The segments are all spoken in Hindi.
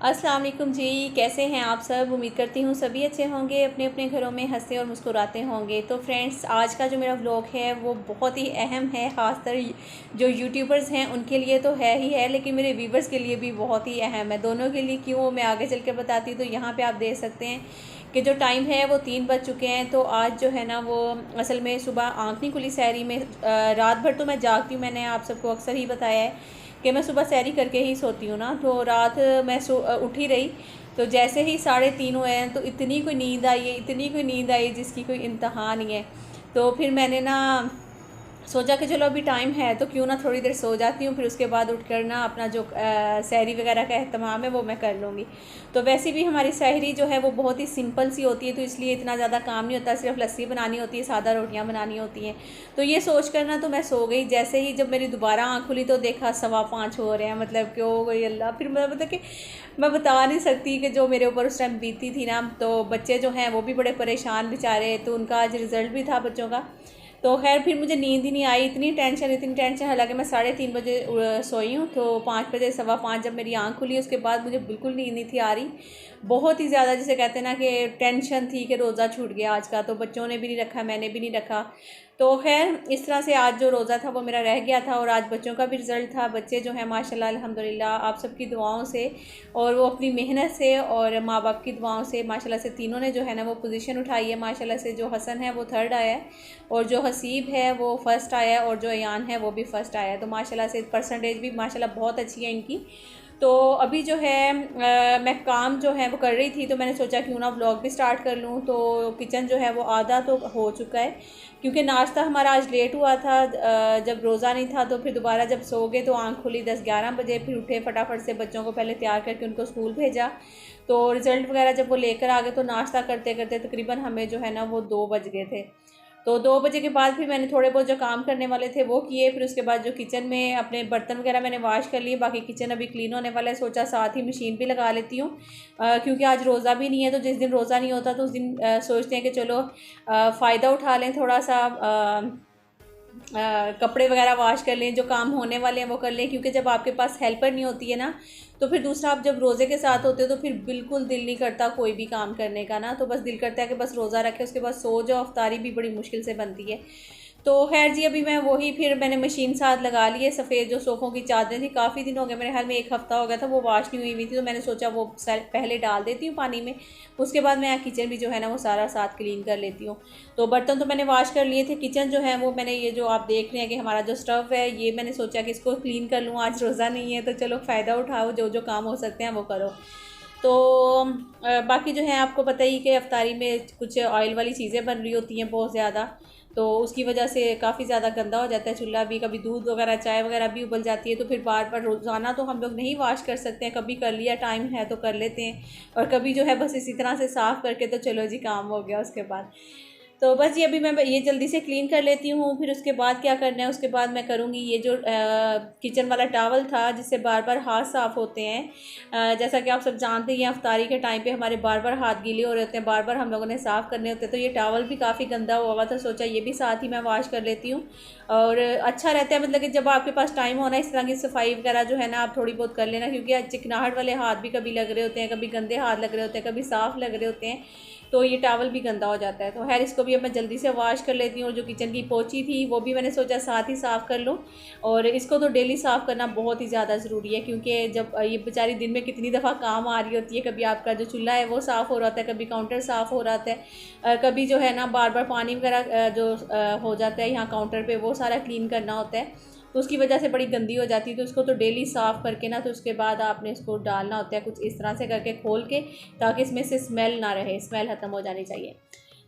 अस्सलाम वालेकुम जी, कैसे हैं आप सब। उम्मीद करती हूँ सभी अच्छे होंगे, अपने अपने घरों में हंसते और मुस्कुराते होंगे। तो फ्रेंड्स, आज का जो मेरा व्लॉग है वो बहुत ही अहम है, ख़ासकर जो यूट्यूबर्स हैं उनके लिए तो है ही है, लेकिन मेरे व्यूवर्स के लिए भी बहुत ही अहम है। दोनों के लिए क्यों, मैं आगे चल के बताती हूँ। तो यहाँ पर आप देख सकते हैं कि जो टाइम है वो 3 बज चुके हैं। तो आज जो है ना वो असल में सुबह आँख नहीं खुली सहरी में। रात भर तो मैं जागती हूँ, मैंने आप सबको अक्सर ही बताया है कि मैं सुबह सैरी करके ही सोती हूँ ना। तो रात मैं उठी रही, तो जैसे ही 3:30 हुए हैं तो इतनी कोई नींद आई है, इतनी कोई नींद आई जिसकी कोई इंतहा नहीं है। तो फिर मैंने ना सोचा कि चलो अभी टाइम है तो क्यों ना थोड़ी देर सो जाती हूँ, फिर उसके बाद उठ कर ना अपना जो सहरी वगैरह का अहतमाम है वो मैं कर लूँगी। तो वैसे भी हमारी सहरी जो है वो बहुत ही सिंपल सी होती है, तो इसलिए इतना ज़्यादा काम नहीं होता, सिर्फ लस्सी बनानी होती है, सादा रोटियाँ बनानी होती हैं। तो ये सोच कर ना तो मैं सो गई। जैसे ही जब मेरी दोबारा आँख खुली तो देखा 5:15 हो रहे हैं, मतलब कि हो गई अल्लाह। फिर मैं मतलब कि मैं बता नहीं सकती कि जो मेरे ऊपर उस टाइम बीती थी ना। तो बच्चे जो हैं वो भी बड़े परेशान बेचारे, तो उनका आज रिज़ल्ट भी था बच्चों का। तो खैर फिर मुझे नींद ही नहीं आई, इतनी टेंशन। हालांकि मैं 3:30 बजे सोई हूँ, तो 5 बजे 5:15 जब मेरी आंख खुली उसके बाद मुझे बिल्कुल नींद नहीं थी आ रही। बहुत ही ज़्यादा, जिसे कहते हैं ना कि टेंशन थी कि रोज़ा छूट गया आज का। तो बच्चों ने भी नहीं रखा, मैंने भी नहीं रखा। तो खैर इस तरह से आज जो रोज़ा था वो मेरा रह गया था, और आज बच्चों का भी रिज़ल्ट था। बच्चे जो हैं माशाल्लाह अल्हम्दुलिल्लाह आप सबकी दुआओं से और वो अपनी मेहनत से और माँ बाप की दुआओं से माशाल्लाह से तीनों ने जो है ना वो पोजीशन उठाई है। माशाल्लाह से जो हसन है वो 3rd आया है, और जो हसीब है वो 1st आया है, और जो अयान है वो भी 1st आया है। तो माशाल्लाह से परसेंटेज भी माशाल्लाह बहुत अच्छी है इनकी। तो अभी जो है मैं काम जो है वो कर रही थी, तो मैंने सोचा क्यों ना व्लॉग भी स्टार्ट कर लूँ। तो किचन जो है वो आधा तो हो चुका है, क्योंकि नाश्ता हमारा आज लेट हुआ था। जब रोज़ा नहीं था तो फिर दोबारा जब सो गए तो आँख खुली 10-11 बजे। फिर उठे फटाफट से, बच्चों को पहले तैयार करके उनको स्कूल भेजा। तो रिज़ल्ट वगैरह जब वो लेकर आ गए तो नाश्ता करते करते तकरीबन हमें जो है ना वो 2 बज गए थे। तो 2 बजे के बाद फिर मैंने थोड़े बहुत जो काम करने वाले थे वो किए। फिर उसके बाद जो किचन में अपने बर्तन वगैरह मैंने वॉश कर लिए, बाकी किचन अभी क्लीन होने वाला है। सोचा साथ ही मशीन भी लगा लेती हूँ, क्योंकि आज रोज़ा भी नहीं है। तो जिस दिन रोज़ा नहीं होता तो उस दिन सोचते हैं कि चलो फ़ायदा उठा लें थोड़ा सा, कपड़े वगैरह वॉश कर लें, जो काम होने वाले हैं वो कर लें। क्योंकि जब आपके पास हेल्पर नहीं होती है ना, तो फिर दूसरा आप जब रोज़े के साथ होते हो तो फिर बिल्कुल दिल नहीं करता कोई भी काम करने का ना। तो बस दिल करता है कि बस रोज़ा रखे, उसके बाद सो जाओ। अफ्तारी भी बड़ी मुश्किल से बनती है। तो खैर जी, अभी मैं वही फिर मैंने मशीन साथ लगा ली है। सफ़ेद जो सोफ़ों की चादरें थी, काफ़ी दिन हो गए, मेरे ख्याल में 1 हफ़्ता हो गया था वो वॉश नहीं हुई थी। तो मैंने सोचा वो पहले डाल देती हूँ पानी में, उसके बाद मैं किचन भी जो है ना वो सारा साथ क्लीन कर लेती हूँ। तो बर्तन तो मैंने वॉश कर लिए थे। किचन जो है वो मैंने, ये जो आप देख रहे हैं कि हमारा जो स्टव है, ये मैंने सोचा कि इसको क्लीन कर लूँ। आज रोज़ा नहीं है तो चलो फ़ायदा उठाओ, जो जो काम हो सकते हैं वो करो। तो बाकी जो है आपको पता ही कि अफ्तारी में कुछ ऑयल वाली चीज़ें बन रही होती हैं बहुत ज़्यादा, तो उसकी वजह से काफ़ी ज़्यादा गंदा हो जाता है चूल्हा भी। कभी दूध वगैरह चाय वगैरह भी उबल जाती है। तो फिर बार बार रोज़ाना तो हम लोग नहीं वॉश कर सकते हैं, कभी कर लिया, टाइम है तो कर लेते हैं, और कभी जो है बस इसी तरह से साफ़ करके तो चलो जी काम हो गया उसके बाद। तो बस ये अभी मैं ये जल्दी से क्लीन कर लेती हूँ। फिर उसके बाद क्या करना है, उसके बाद मैं करूँगी ये जो किचन वाला टावल था जिससे बार बार हाथ साफ़ होते हैं। जैसा कि आप सब जानते हैं अफ्तारी के टाइम पे हमारे बार बार हाथ गीले हो रहे होते हैं, बार बार हम लोगों ने साफ़ करने होते हैं। तो ये टावल भी काफ़ी गंदा हुआ था, सोचा ये भी साथ ही मैं वॉश कर लेती हूँ। और अच्छा रहता है, मतलब कि जब आपके पास टाइम होना इस तरह की सफाई वगैरह जो है ना आप थोड़ी बहुत कर लेना, क्योंकि चिकनाहट वाले हाथ भी कभी लग रहे होते हैं, कभी गंदे हाथ लग रहे होते हैं, कभी साफ़ लग रहे होते हैं, तो ये टावल भी गंदा हो जाता है। तो खैर इसको भी अब मैं जल्दी से वॉश कर लेती हूँ। और जो किचन की पोची थी वो भी मैंने सोचा साथ ही साफ़ कर लूँ। और इसको तो डेली साफ़ करना बहुत ही ज़्यादा ज़रूरी है, क्योंकि जब ये बेचारी दिन में कितनी दफ़ा काम आ रही होती है। कभी आपका जो चूल्हा है वो साफ़ हो रहा होता है, कभी काउंटर साफ़ हो रहा होता है, कभी जो है ना बार बार पानी वगैरह जो हो जाता है यहाँ काउंटर पर, वो सारा क्लीन करना होता है। तो उसकी वजह से बड़ी गंदी हो जाती है। तो उसको तो डेली साफ़ करके ना, तो उसके बाद आपने इसको डालना होता है कुछ इस तरह से करके खोल के, ताकि इसमें से स्मेल ना रहे, स्मेल ख़त्म हो जानी चाहिए।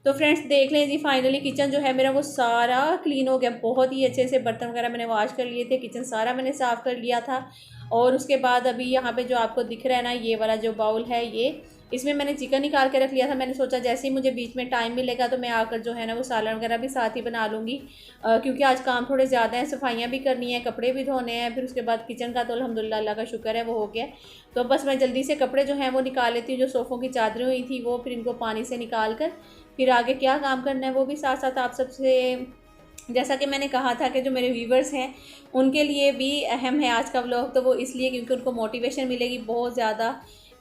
तो फ्रेंड्स देख लें जी, फाइनली किचन जो है मेरा वो सारा क्लीन हो गया, बहुत ही अच्छे से। बर्तन वगैरह मैंने वॉश कर लिए थे, किचन सारा मैंने साफ़ कर लिया था। और उसके बाद अभी यहाँ पे जो आपको दिख रहा है ना, ये वाला जो बाउल है, ये इसमें मैंने चिकन निकाल के रख लिया था। मैंने सोचा जैसे ही मुझे बीच में टाइम मिलेगा तो मैं आकर जो है ना वो सालन वगैरह भी साथ ही बना लूँगी, क्योंकि आज काम थोड़े ज़्यादा हैं, सफाइयाँ भी करनी है, कपड़े भी धोने हैं। फिर उसके बाद किचन का तो अल्हम्दुलिल्लाह अल्लाह का शुक्र है वो हो गया। तो बस मैं जल्दी से कपड़े जो हैं वो निकाल लेती हूँ, जो सोफ़ों की चादरें हुई थी वो, फिर इनको पानी से निकाल कर फिर आगे क्या काम करना है वो भी साथ साथ आप सबसे, जैसा कि मैंने कहा था कि जो मेरे व्यूवर्स हैं उनके लिए भी अहम है आज का व्लॉग। तो वो इसलिए क्योंकि उनको मोटिवेशन मिलेगी बहुत ज़्यादा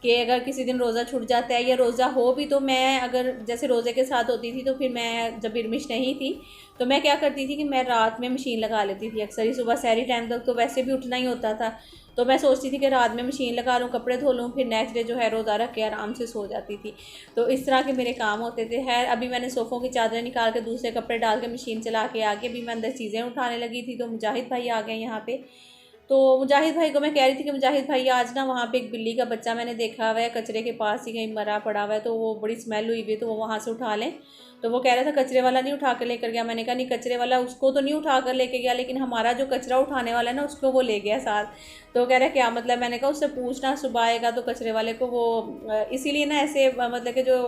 कि अगर किसी दिन रोज़ा छूट जाता है या रोज़ा हो भी तो मैं अगर जैसे रोज़े के साथ होती थी तो फिर मैं जब इरमिश नहीं थी तो मैं क्या करती थी कि मैं रात में मशीन लगा लेती थी अक्सर ही। सुबह सहरी टाइम तक तो वैसे भी उठना ही होता था, तो मैं सोचती थी कि रात में मशीन लगा लूँ, कपड़े धो लूँ, फिर नेक्स्ट डे जो है रोज़ा रख के आराम से सो जाती थी। तो इस तरह के मेरे काम होते थे। खैर अभी मैंने सोफ़ों की चादरें निकाल के दूसरे कपड़े डाल के मशीन चला के आके भी मैं अंदर चीज़ें उठाने लगी थी, तो मुजाहिद भाई आ गए यहाँ पे। तो मुजाहिद भाई को मैं कह रही थी कि मुजाहिद भाई आज ना वहाँ पे एक बिल्ली का बच्चा मैंने देखा हुआ है कचरे के पास ही कहीं मरा पड़ा हुआ है, तो वो बड़ी स्मेल हुई हुई है, तो वो वहाँ से उठा लें। तो वो कह रहा था कचरे वाला नहीं उठा कर लेकर गया। मैंने कहा नहीं, कचरे वाला उसको तो नहीं उठा कर लेके गया, लेकिन हमारा जो कचरा उठाने वाला है ना उसको वो ले गया साथ। तो कह रहा है क्या मतलब? मैंने कहा उससे पूछना, सुबह आएगा तो कचरे वाले को वो इसीलिए ना ऐसे मतलब कि जो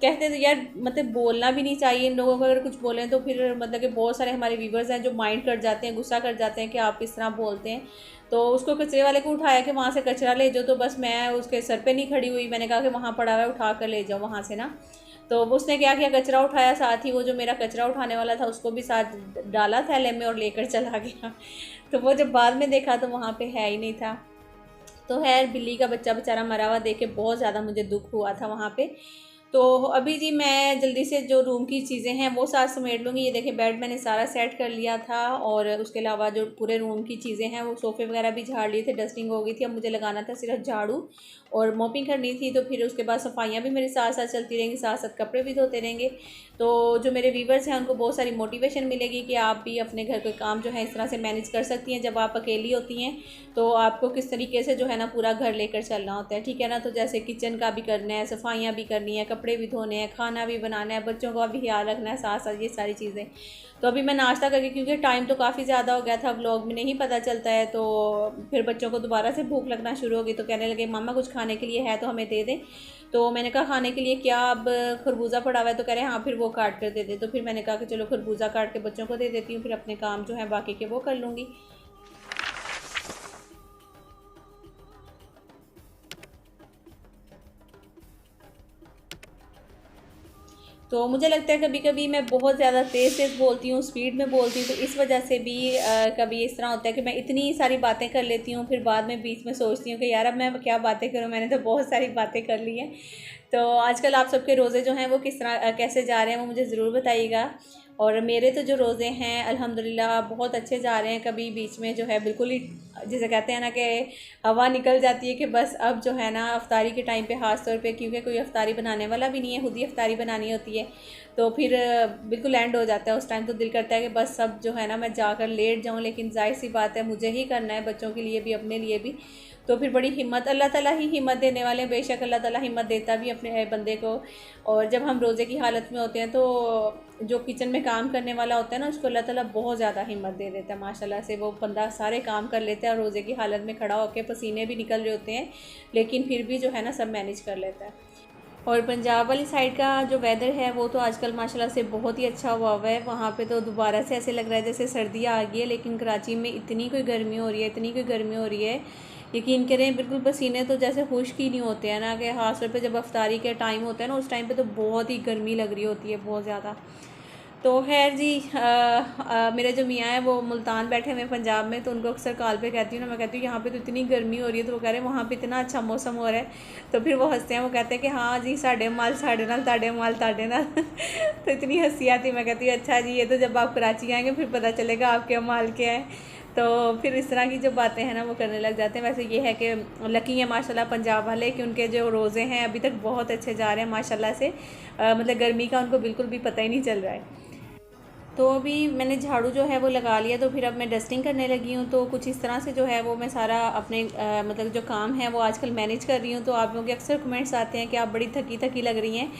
कहते हैं तो यार मतलब बोलना भी नहीं चाहिए इन लोगों को। अगर कुछ बोलें तो फिर मतलब कि बहुत सारे हमारे व्यूवर्स हैं जो माइंड कर जाते हैं, गुस्सा कर जाते हैं कि आप इस तरह बोलते हैं। तो उसको कचरे वाले को उठाया कि वहाँ से कचरा ले जाओ, तो बस मैं उसके सर पे नहीं खड़ी हुई, मैंने कहा कि वहाँ पड़ा हुआ है उठा कर ले जाओ वहाँ से ना। तो उसने क्या किया, कचरा उठाया, साथ ही वो जो मेरा कचरा उठाने वाला था उसको भी साथ डाला थैले में और लेकर चला गया। तो वो जब बाद में देखा तो वहाँ पे है ही नहीं था। तो खैर बिल्ली का बच्चा बेचारा मरा हुआ देख के बहुत ज़्यादा मुझे दुख हुआ था वहाँ पे। तो अभी जी मैं जल्दी से जो रूम की चीज़ें हैं वो साथ समेट लूँगी। ये देखें बेड मैंने सारा सेट कर लिया था, और उसके अलावा जो पूरे रूम की चीज़ें हैं वो सोफ़े वगैरह भी झाड़ लिए थे, डस्टिंग हो गई थी। अब मुझे लगाना था सिर्फ झाड़ू और मॉपिंग करनी थी। तो फिर उसके बाद सफाइयाँ भी मेरे साथ साथ चलती रहेंगी, साथ साथ कपड़े भी धोते रहेंगे। तो जो मेरे व्यूवर्स हैं उनको बहुत सारी मोटिवेशन मिलेगी कि आप भी अपने घर के काम जो है इस तरह से मैनेज कर सकती हैं। जब आप अकेली होती हैं तो आपको किस तरीके से जो है ना पूरा घर लेकर चलना होता है, ठीक है ना। तो जैसे किचन का भी करना है, सफाइयाँ भी करनी है, कपड़े भी धोने हैं, खाना भी बनाना है, बच्चों का भी ख्याल रखना है साथ साथ, ये सारी चीज़ें। तो अभी मैं नाश्ता करके, क्योंकि टाइम तो काफ़ी ज़्यादा हो गया था, व्लॉग में नहीं पता चलता है, तो फिर बच्चों को दोबारा से भूख लगना शुरू हो गई। तो कहने लगे मामा कुछ खाने के लिए है तो हमें दे दें। तो मैंने कहा खाने के लिए क्या? अब खरबूजा पड़ा हुआ है। तो कह रहे हैं हाँ फिर वो काट कर दे दे। तो फिर मैंने कहा कि चलो खरबूजा काट के बच्चों को दे देती हूँ, फिर अपने काम जो है बाकी के वो कर लूँगी। तो मुझे लगता है कभी कभी मैं बहुत ज़्यादा तेज़ तेज़ बोलती हूँ, स्पीड में बोलती हूँ, तो इस वजह से भी कभी इस तरह होता है कि मैं इतनी सारी बातें कर लेती हूँ, फिर बाद में बीच में सोचती हूँ कि यार अब मैं क्या बातें करूँ, मैंने तो बहुत सारी बातें कर ली हैं। तो आजकल आप सबके रोज़े जो हैं वो किस तरह कैसे जा रहे हैं वो मुझे ज़रूर बताइएगा। और मेरे तो जो रोज़े हैं अल्हम्दुलिल्लाह बहुत अच्छे जा रहे हैं। कभी बीच में जो है बिल्कुल ही जिसे कहते हैं ना कि हवा निकल जाती है कि बस अब जो है ना अफ्तारी के टाइम पे ख़ास तौर पे, क्योंकि कोई अफ्तारी बनाने वाला भी नहीं है, खुद ही अफ्तारी बनानी होती है, तो फिर बिल्कुल एंड हो जाता है उस टाइम। तो दिल करता है कि बस सब जो है ना मैं जाकर लेट जाऊँ, लेकिन जाहिर सी बात है मुझे ही करना है, बच्चों के लिए भी अपने लिए भी। तो फिर बड़ी हिम्मत, अल्लाह ताला ही हिम्मत देने वाले हैं, बेशक अल्लाह ताला हिम्मत देता भी अपने बंदे को। और जब हम रोज़े की हालत में होते हैं तो जो किचन में काम करने वाला होता है ना उसको अल्लाह ताला बहुत ज़्यादा हिम्मत दे देता है माशाल्लाह से। वो बंदा सारे काम कर लेता है और रोज़े की हालत में खड़ा होकर पसीने भी निकल रहे होते हैं, लेकिन फिर भी जो है ना सब मैनेज कर लेता है। और पंजाब वाली साइड का जो वेदर है वो तो आजकल माशाल्लाह से बहुत ही अच्छा हुआ है। वहाँ पे तो दोबारा से ऐसे लग रहा है जैसे सर्दियाँ आ गई है, लेकिन कराची में इतनी कोई गर्मी हो रही है, इतनी कोई गर्मी हो रही है, यकीन करें बिल्कुल पसीने तो जैसे खुश्क ही नहीं होते हैं ना, कि ख़ास तौर पे जब अफ्तारी के टाइम होता है ना उस टाइम पे तो बहुत ही गर्मी लग रही होती है, बहुत ज़्यादा। तो खैर जी मेरे जो मियाँ हैं वो मुल्तान बैठे हुए हैं पंजाब में, तो उनको अक्सर कॉल पे कहती हूँ ना, मैं कहती हूँ यहाँ पे तो इतनी गर्मी हो रही है, तो वो कह रहे हैं वहाँ पे इतना अच्छा मौसम हो रहा है। तो फिर वो हंसते हैं, वो कहते हैं कि हाँ जी साढ़े माल साढ़े नाल ताड़े माल ताड़े नाल। तो इतनी हंसी आती, मैं कहती हूँ अच्छा जी ये तो जब आप कराची आएँगे फिर पता चलेगा आपके माल क्या है। तो फिर इस तरह की जो बातें हैं ना वो करने लग जाते हैं। वैसे ये है कि लकी है माशाल्लाह पंजाब वाले कि उनके जो रोज़े हैं अभी तक बहुत अच्छे जा रहे हैं माशाल्लाह से। मतलब गर्मी का उनको बिल्कुल भी पता ही नहीं चल रहा है। तो अभी मैंने झाड़ू जो है वो लगा लिया, तो फिर अब मैं डस्टिंग करने लगी हूँ। तो कुछ इस तरह से जो है वो मैं सारा अपने मतलब जो काम है वो आजकल मैनेज कर रही हूँ। तो आप लोगों के अक्सर कमेंट्स आते हैं कि आप बड़ी थकी थकी लग रही हैं।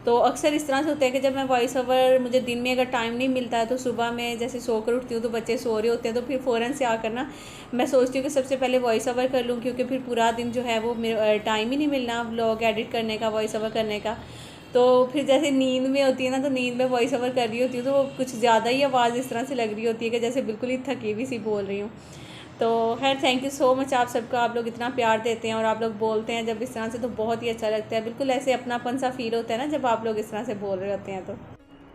तो अक्सर इस तरह से होता है कि जब मैं वॉइस ओवर, मुझे दिन में अगर टाइम नहीं मिलता है तो सुबह में जैसे सो कर उठती हूँ तो बच्चे सो रहे होते हैं, तो फिर फ़ौरन से आकर ना मैं सोचती हूँ कि सबसे पहले वॉइस ओवर कर लूँ, क्योंकि फिर पूरा दिन जो है वो मेरे टाइम ही नहीं मिलना व्लॉग एडिट करने का, वॉइस ओवर करने का। तो फिर जैसे नींद में होती है ना, तो नींद में वॉइस ओवर कर रही होती हूँ तो वो कुछ ज़्यादा ही आवाज़ इस तरह से लग रही होती है कि जैसे बिल्कुल ही थकी हुई सी बोल रही हूँ। तो खैर थैंक यू सो मच आप सबका, आप लोग इतना प्यार देते हैं और आप लोग बोलते हैं जब इस तरह से, तो बहुत ही अच्छा लगता है। बिल्कुल ऐसे अपनापन सा फील होता है ना जब आप लोग इस तरह से बोल रहे होते हैं।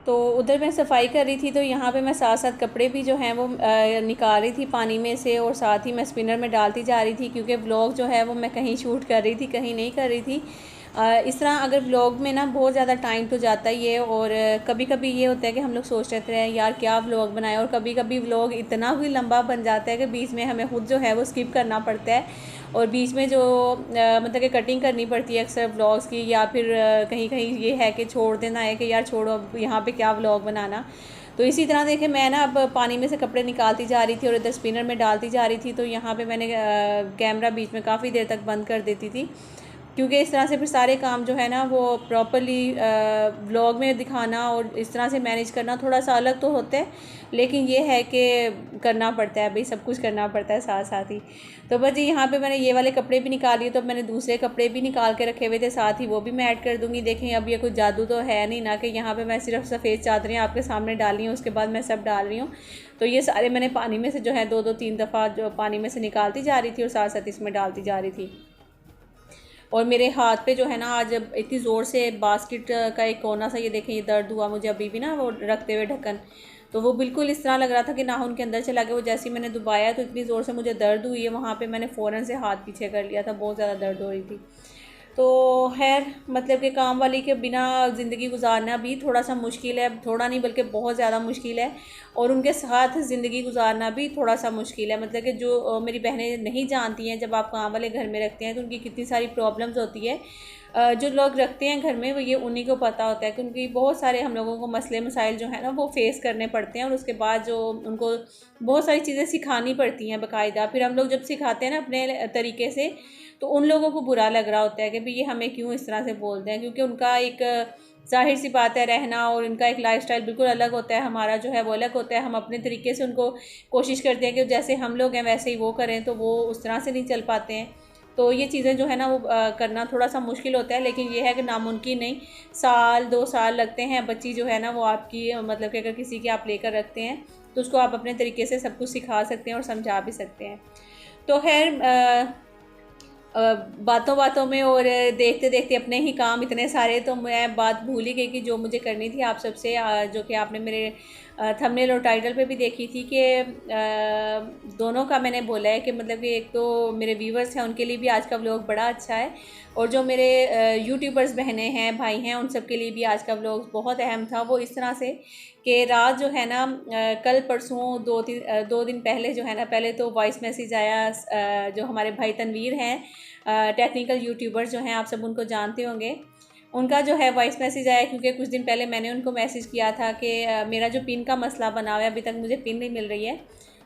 तो उधर मैं सफाई कर रही थी, तो यहाँ पे मैं साथ साथ कपड़े भी जो हैं वो निकाल रही थी पानी में से, और साथ ही मैं स्पिनर में डालती जा रही थी, क्योंकि व्लॉग जो है वो मैं कहीं शूट कर रही थी, कहीं नहीं कर रही थी। इस तरह अगर व्लॉग में ना बहुत ज़्यादा टाइम तो जाता ही है, और कभी कभी ये होता है कि हम लोग सोच रहते हैं यार क्या व्लॉग बनाए, और कभी कभी व्लॉग इतना भी लंबा बन जाता है कि बीच में हमें खुद जो है वो स्किप करना पड़ता है, और बीच में जो मतलब कि कटिंग करनी पड़ती है अक्सर व्लॉग्स की, या फिर कहीं कहीं ये है कि छोड़ देना है कि यार छोड़ो अब यहाँ पे क्या व्लॉग बनाना। तो इसी तरह देखें मैं ना अब पानी में से कपड़े निकालती जा रही थी और इधर स्पिनर में डालती जा रही थी, तो यहाँ पे मैंने कैमरा बीच में काफ़ी देर तक बंद कर देती थी, क्योंकि इस तरह से फिर सारे काम जो है ना वो प्रॉपरली व्लॉग में दिखाना और इस तरह से मैनेज करना थोड़ा सा अलग तो होता है, लेकिन ये है कि करना पड़ता है भाई, सब कुछ करना पड़ता है साथ साथ ही। तो बस जी यहाँ पे मैंने ये वाले कपड़े भी निकाल लिए, तो मैंने दूसरे कपड़े भी निकाल के रखे हुए थे साथ ही, वो भी मैं ऐड कर दूँगी। देखें अब ये कुछ जादू तो है नहीं ना कि यहाँ पर मैं सिर्फ सफ़ेद चादरें आपके सामने डाली हूँ उसके बाद मैं सब डाल रही हूँ। तो ये सारे मैंने पानी में से जो है 2-3 दफ़ा जो पानी में से निकालती जा रही थी और साथ साथ इसमें डालती जा रही थी। और मेरे हाथ पे जो है ना आज इतनी ज़ोर से बास्केट का एक कोना सा, ये देखें ये दर्द हुआ मुझे अभी भी ना वो रखते हुए ढक्कन, तो वो बिल्कुल इस तरह लग रहा था कि नाखून के अंदर चला गया। वो जैसे ही मैंने दबाया तो इतनी ज़ोर से मुझे दर्द हुई है वहाँ पे, मैंने फ़ौरन से हाथ पीछे कर लिया था, बहुत ज़्यादा दर्द हो रही थी। तो खैर मतलब कि काम वाली के बिना ज़िंदगी गुजारना भी थोड़ा सा मुश्किल है, थोड़ा नहीं बल्कि बहुत ज़्यादा मुश्किल है, और उनके साथ ज़िंदगी गुजारना भी थोड़ा सा मुश्किल है। मतलब कि जो मेरी बहनें नहीं जानती हैं, जब आप काम वाले घर में रखते हैं तो उनकी कितनी सारी प्रॉब्लम्स होती है। जो लोग रखते हैं घर में वो ये उन्हीं को पता होता है, क्योंकि बहुत सारे हम लोगों को मसले मसाइल जो है ना वो फेस करने पड़ते हैं, और उसके बाद जो उनको बहुत सारी चीज़ें सिखानी पड़ती हैं बाकायदा। फिर हम लोग जब सिखाते हैं ना अपने तरीके से, तो उन लोगों को बुरा लग रहा होता है कि भाई ये हमें क्यों इस तरह से बोलते हैं, क्योंकि उनका एक ज़ाहिर सी बात है रहना और उनका एक लाइफस्टाइल बिल्कुल अलग होता है, हमारा जो है वो अलग होता है। हम अपने तरीके से उनको कोशिश करते हैं कि जैसे हम लोग हैं वैसे ही वो करें, तो वो उस तरह से नहीं चल पाते हैं। तो ये चीज़ें जो है ना वो करना थोड़ा सा मुश्किल होता है, लेकिन ये है कि नामुमकिन नहीं। 1-2 साल लगते हैं, बच्ची जो है ना वो आपकी मतलब कि अगर किसी की आप लेकर रखते हैं तो उसको आप अपने तरीके से सब कुछ सिखा सकते हैं और समझा भी सकते हैं। तो खैर बातों बातों में और देखते देखते अपने ही काम इतने सारे, तो मैं बात भूल ही गई कि जो मुझे करनी थी आप सबसे, जो कि आपने मेरे थंबनेल और टाइटल पे भी देखी थी कि दोनों का मैंने बोला है कि मतलब कि एक तो मेरे व्यूवर्स हैं उनके लिए भी आज का व्लॉग बड़ा अच्छा है, और जो मेरे यूट्यूबर्स बहनें हैं भाई हैं उन सब के लिए भी आज का व्लॉग बहुत अहम था। वो इस तरह से कि रात जो है ना कल परसों 2 दिन पहले जो है ना, पहले तो वॉइस मैसेज आया, जो हमारे भाई तनवीर हैं टेक्निकल यूट्यूबर्स जो हैं आप सब उनको जानते होंगे, उनका जो है वॉइस मैसेज आया, क्योंकि कुछ दिन पहले मैंने उनको मैसेज किया था कि मेरा जो पिन का मसला बना हुआ है अभी तक मुझे पिन नहीं मिल रही है,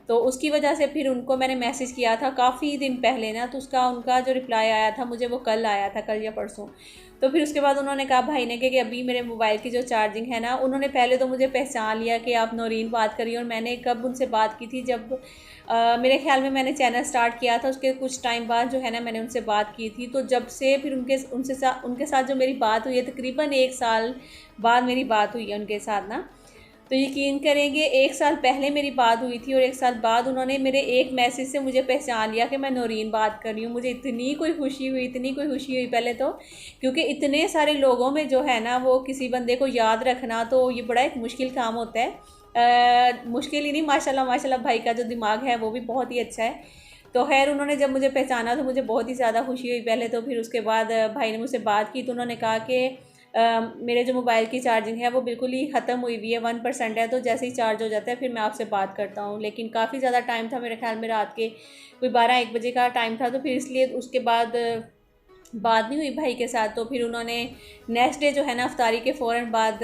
तो उसकी वजह से फिर उनको मैंने मैसेज किया था काफ़ी दिन पहले ना, तो उनका जो रिप्लाई आया था मुझे वो कल आया था, कल या परसों। तो फिर उसके बाद उन्होंने कहा भाई ने कि अभी मेरे मोबाइल की जो चार्जिंग है ना, उन्होंने पहले तो मुझे पहचान लिया कि आप नौरीन बात करिए, और मैंने कब उनसे बात की थी, जब मेरे ख्याल में मैंने चैनल स्टार्ट किया था उसके कुछ टाइम बाद जो है ना मैंने उनसे बात की थी। तो जब से फिर उनके साथ जो मेरी बात हुई है, तकरीबन 1 साल बाद मेरी बात हुई है उनके साथ ना, तो यकीन करेंगे 1 साल पहले मेरी बात हुई थी और 1 साल बाद उन्होंने मेरे एक मैसेज से मुझे पहचान लिया कि मैं नौरीन बात कर रही हूँ। मुझे इतनी कोई खुशी हुई पहले तो, क्योंकि इतने सारे लोगों में जो है ना वो किसी बंदे को याद रखना तो ये बड़ा एक मुश्किल काम होता है। मुश्किल ही नहीं, माशाल्लाह भाई का जो दिमाग है वो भी बहुत ही अच्छा है। तो खैर उन्होंने जब मुझे पहचाना तो मुझे बहुत ही ज़्यादा खुशी हुई पहले तो। फिर उसके बाद भाई ने मुझसे बात की तो उन्होंने कहा कि मेरे जो मोबाइल की चार्जिंग है वो बिल्कुल ही ख़त्म हुई हुई है, 1% है, तो जैसे ही चार्ज हो जाता है फिर मैं आपसे बात करता हूँ। लेकिन काफ़ी ज़्यादा टाइम था, मेरे ख्याल में रात के कोई 12-1 बजे का टाइम था, तो फिर इसलिए उसके बाद बात नहीं हुई भाई के साथ। तो फिर उन्होंने नेक्स्ट डे जो है ना अफ्तारी के फ़ौरन बाद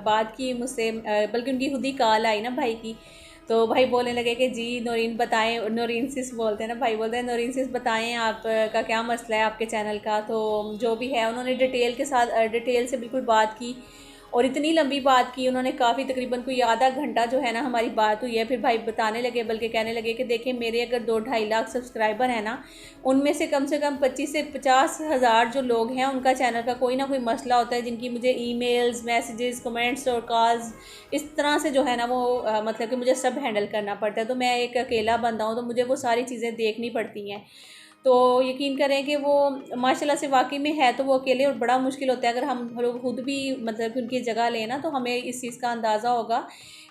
बात की मुझसे, बल्कि उनकी खुद ही कॉल आई ना भाई की, तो भाई बोलने लगे कि जी नौरीन बताएं, नौरीन सिस बोलते हैं ना, भाई बोलते हैं नौरीन सिस बताएं आप का क्या मसला है आपके चैनल का। तो जो भी है उन्होंने डिटेल से बिल्कुल बात की, और इतनी लंबी बात की उन्होंने, काफ़ी तकरीबन कोई आधा घंटा जो है ना हमारी बात हुई है। फिर भाई बताने लगे, बल्कि कहने लगे कि देखिए मेरे अगर 2-2.5 लाख सब्सक्राइबर हैं ना, उनमें से कम 25 से 50 हज़ार जो लोग हैं उनका चैनल का कोई ना कोई मसला होता है, जिनकी मुझे ईमेल्स, मैसेजेस, कमेंट्स और कॉल्स इस तरह से जो है ना वो मतलब कि मुझे सब हैंडल करना पड़ता है। तो मैं एक अकेला बंदा हूँ तो मुझे वो सारी चीज़ें देखनी पड़ती हैं। तो यकीन करें कि वो माशाल्लाह से वाकई में है तो वो अकेले, और बड़ा मुश्किल होता है अगर हम लोग खुद भी मतलब उनकी जगह लें ना, तो हमें इस चीज़ का अंदाज़ा होगा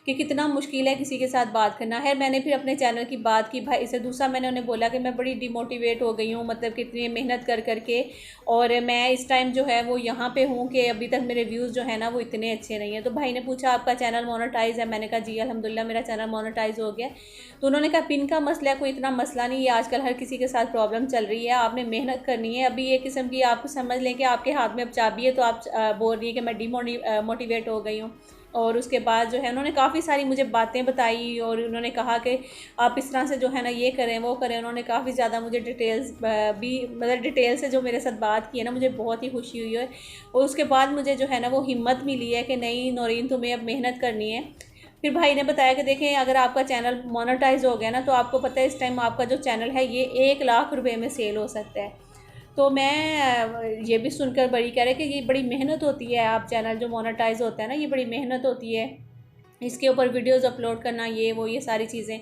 कि कितना मुश्किल है किसी के साथ बात करना है। मैंने फिर अपने चैनल की बात की भाई से, दूसरा मैंने उन्हें बोला कि मैं बड़ी डिमोटिवेट हो गई हूँ, मतलब कितनी मेहनत कर करके, और मैं इस टाइम जो है वो यहाँ पे हूँ कि अभी तक मेरे व्यूज़ जो है ना वो इतने अच्छे नहीं हैं। तो भाई ने पूछा आपका चैनल मोनेटाइज है? मैंने कहा जी अल्हम्दुलिल्लाह मेरा चैनल मोनेटाइज हो गया। तो उन्होंने कहा पिन का मसला है, कोई इतना मसला नहीं है, आजकल हर किसी के साथ प्रॉब्लम चल रही है, आपने मेहनत करनी है। अभी एक किस्म की आप समझ लें कि आपके हाथ में अब चाबी है, तो आप बोल रही है कि मैं डिमोटिवेट हो गई हूँ। और उसके बाद जो है उन्होंने काफ़ी सारी मुझे बातें बताई, और उन्होंने कहा कि आप इस तरह से जो है ना ये करें वो करें। उन्होंने काफ़ी ज़्यादा मुझे डिटेल्स भी मतलब डिटेल से जो मेरे साथ बात की है ना, मुझे बहुत ही खुशी हुई है। और उसके बाद मुझे जो है ना वो हिम्मत मिली है कि नहीं नौरीन तुम्हें अब मेहनत करनी है। फिर भाई ने बताया कि देखें अगर आपका चैनल मोनेटाइज हो गया ना, तो आपको पता है इस टाइम आपका जो चैनल है ये 1 लाख रुपए में सेल हो सकता है। तो मैं ये भी सुनकर बड़ी कह रहे कि ये बड़ी मेहनत होती है, आप चैनल जो मोनेटाइज होता है ना ये बड़ी मेहनत होती है, इसके ऊपर वीडियोस अपलोड करना, ये वो ये सारी चीज़ें।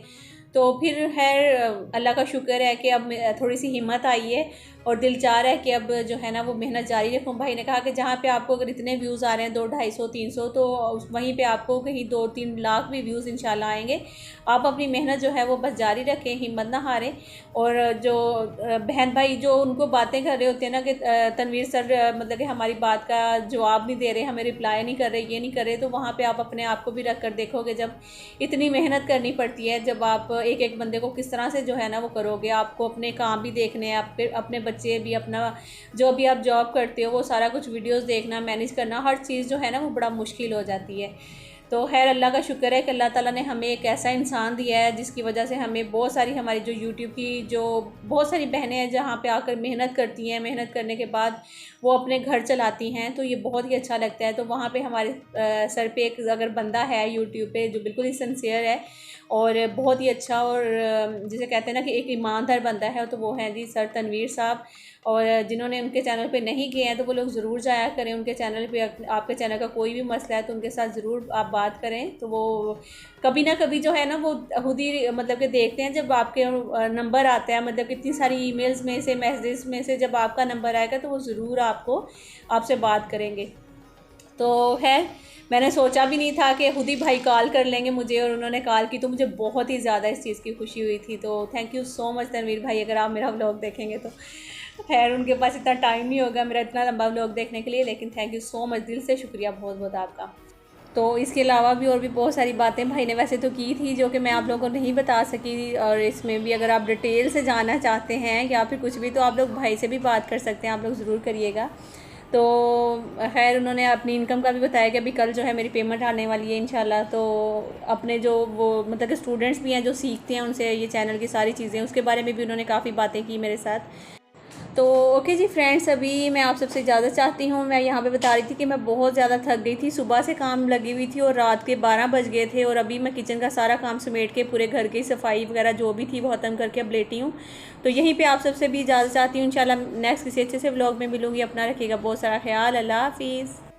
तो फिर खैर अल्लाह का शुक्र है कि अब थोड़ी सी हिम्मत आई है, और दिल चाह रहा है कि अब जो है ना वो मेहनत जारी रखूँ। भाई ने कहा कि जहाँ पे आपको अगर इतने व्यूज़ आ रहे हैं 200-250-300, तो वहीं पे आपको कहीं 2-3 लाख भी व्यूज़ इंशाल्लाह आएंगे। आप अपनी मेहनत जो है वो बस जारी रखें, हिम्मत ना हारें। और जो बहन भाई जो उनको बातें कर रहे होते हैं ना कि तनवीर सर मतलब कि हमारी बात का जवाब नहीं दे रहे, हमें रिप्लाई नहीं कर रहे, ये नहीं कर रहे, तो वहाँ पर आप अपने आप को भी रख कर देखोगे जब इतनी मेहनत करनी पड़ती है, जब आप एक एक बंदे को किस तरह से जो है ना वो करोगे, आपको अपने काम भी देखने हैं, आपके अपने बच्चे भी, अपना जो भी आप जॉब करते हो वो सारा कुछ वीडियोस देखना, मैनेज करना, हर चीज़ जो है ना वो बड़ा मुश्किल हो जाती है। तो खैर अल्लाह का शुक्र है कि अल्लाह ताला ने हमें एक ऐसा इंसान दिया है जिसकी वजह से हमें बहुत सारी हमारी जो यूट्यूब की जो बहुत सारी बहनें हैं जहाँ पे आकर मेहनत करती हैं, मेहनत करने के बाद वो अपने घर चलाती हैं, तो ये बहुत ही अच्छा लगता है। तो वहाँ पे हमारे सर पे एक अगर बंदा है यूट्यूब पे जो बिल्कुल ही सिंसियर है और बहुत ही अच्छा, और जिसे कहते हैं ना कि एक ईमानदार बंदा है, तो वो हैं जी सर तनवीर साहब। और जिन्होंने उनके चैनल पे नहीं गए हैं तो वो लोग ज़रूर जाया करें उनके चैनल पे। आपके चैनल का कोई भी मसला है तो उनके साथ ज़रूर आप बात करें, तो वो कभी ना कभी जो है ना वो खुद ही मतलब कि देखते हैं जब आपके नंबर आता है, मतलब कितनी सारी ईमेल्स में से मैसेज में से जब आपका नंबर आएगा तो वो ज़रूर आपसे बात करेंगे। तो है मैंने सोचा भी नहीं था कि खुद ही भाई कॉल कर लेंगे मुझे, और उन्होंने कॉल की तो मुझे बहुत ही ज़्यादा इस चीज़ की खुशी हुई थी। तो thank you so much Tanveer भाई, अगर आप मेरा व्लॉग देखेंगे तो। खैर उनके पास इतना टाइम नहीं होगा मेरा इतना लंबा व्लॉग देखने के लिए, लेकिन थैंक यू सो मच, दिल से शुक्रिया बहुत बहुत आपका। तो इसके अलावा भी और भी बहुत सारी बातें भाई ने वैसे तो की थी जो कि मैं आप लोगों को नहीं बता सकी, और इसमें भी अगर आप डिटेल से जानना चाहते हैं या फिर कुछ भी, तो आप लोग भाई से भी बात कर सकते हैं, आप लोग ज़रूर करिएगा। तो खैर उन्होंने अपनी इनकम का भी बताया कि अभी कल जो है मेरी पेमेंट आने वाली है इंशाल्लाह। तो अपने जो वो मतलब कि स्टूडेंट्स भी हैं जो सीखते हैं उनसे ये चैनल की सारी चीज़ें, उसके बारे में भी उन्होंने काफ़ी बातें की मेरे साथ। तो ओके जी फ्रेंड्स, अभी मैं आप सबसे इजाज़त चाहती हूँ। मैं यहाँ पे बता रही थी कि मैं बहुत ज़्यादा थक गई थी, सुबह से काम लगी हुई थी और रात के 12 बज गए थे, और अभी मैं किचन का सारा काम समेट के पूरे घर की सफाई वगैरह जो भी थी वो ख़त्म करके अब लेटी हूँ। तो यहीं पे आप सबसे भी इजाज़त चाहती हूँ। इंशाल्लाह नेक्स्ट किसी अच्छे से व्लॉग में मिलूँगी। अपना रखिएगा बहुत सारा ख्याल। अल्लाह हाफिज़।